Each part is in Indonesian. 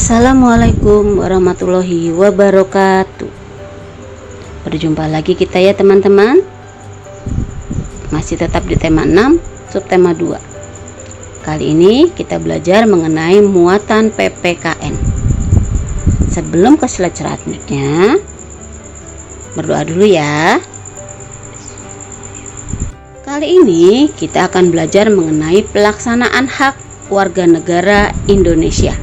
Assalamualaikum warahmatullahi wabarakatuh. Berjumpa lagi kita ya teman-teman. Masih tetap di tema 6, subtema 2. Kali ini kita belajar mengenai muatan PPKN. Sebelum ke slide selanjutnya, berdoa dulu ya. Kali ini kita akan belajar mengenai pelaksanaan hak warga negara Indonesia.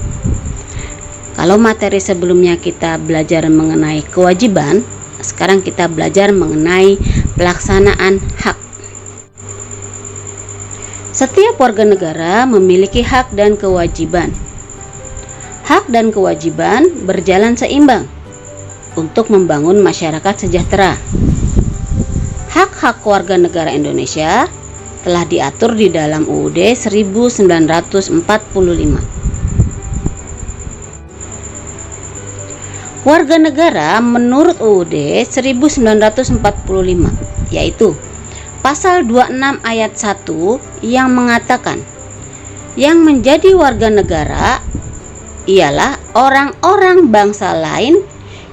Kalau materi sebelumnya kita belajar mengenai kewajiban, sekarang kita belajar mengenai pelaksanaan hak. Setiap warga negara memiliki hak dan kewajiban. Hak dan kewajiban berjalan seimbang untuk membangun masyarakat sejahtera. Hak-hak warga negara Indonesia telah diatur di dalam UUD 1945. Warga negara menurut UUD 1945 yaitu pasal 26 ayat 1 yang mengatakan yang menjadi warga negara ialah orang-orang bangsa lain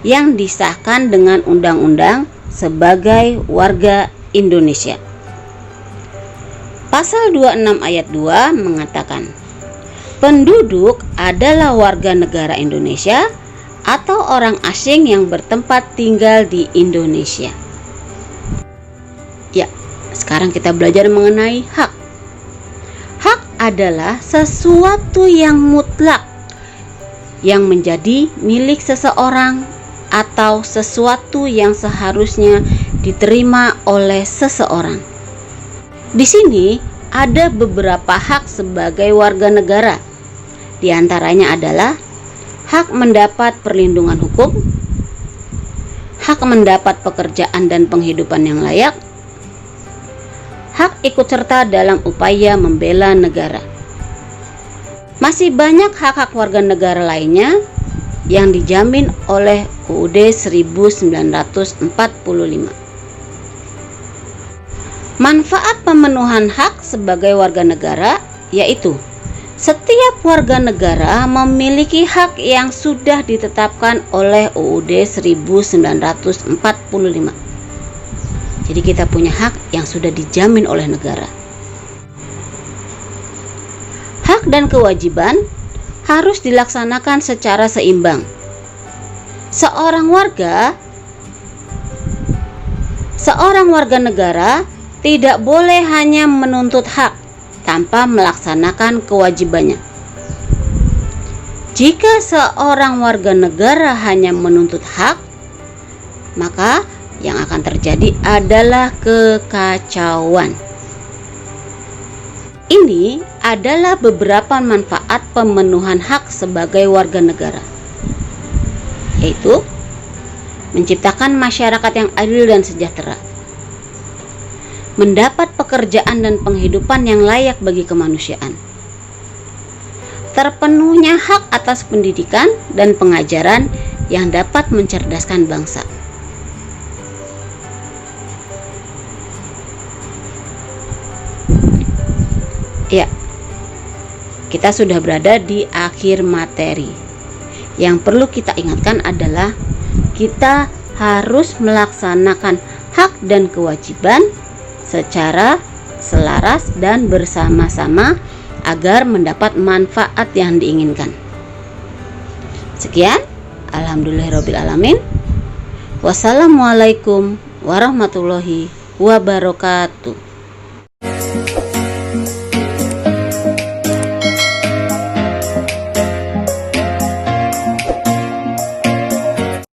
yang disahkan dengan undang-undang sebagai warga Indonesia. Pasal 26 ayat 2 mengatakan penduduk adalah warga negara Indonesia atau orang asing yang bertempat tinggal di Indonesia. Ya, sekarang kita belajar mengenai hak. Hak adalah sesuatu yang mutlak yang menjadi milik seseorang atau sesuatu yang seharusnya diterima oleh seseorang. Di sini ada beberapa hak sebagai warga negara. Di antaranya adalah hak mendapat perlindungan hukum, hak mendapat pekerjaan dan penghidupan yang layak, hak ikut serta dalam upaya membela negara. Masih banyak hak-hak warga negara lainnya yang dijamin oleh UUD 1945. Manfaat pemenuhan hak sebagai warga negara yaitu setiap warga negara memiliki hak yang sudah ditetapkan oleh UUD 1945. Jadi kita punya hak yang sudah dijamin oleh negara. Hak dan kewajiban harus dilaksanakan secara seimbang. Seorang warga negara tidak boleh hanya menuntut hak tanpa melaksanakan kewajibannya. Jika seorang warga negara hanya menuntut hak, maka yang akan terjadi adalah kekacauan. Ini adalah beberapa manfaat pemenuhan hak sebagai warga negara, yaitu menciptakan masyarakat yang adil dan sejahtera, mendapat pekerjaan dan penghidupan yang layak bagi kemanusiaan, terpenuhnya hak atas pendidikan dan pengajaran yang dapat mencerdaskan bangsa. Ya, kita sudah berada di akhir materi. Yang perlu kita ingatkan adalah kita harus melaksanakan hak dan kewajiban secara selaras dan bersama-sama agar mendapat manfaat yang diinginkan. Sekian, alhamdulillahirabbil-alamin. Wassalamualaikum warahmatullahi wabarakatuh.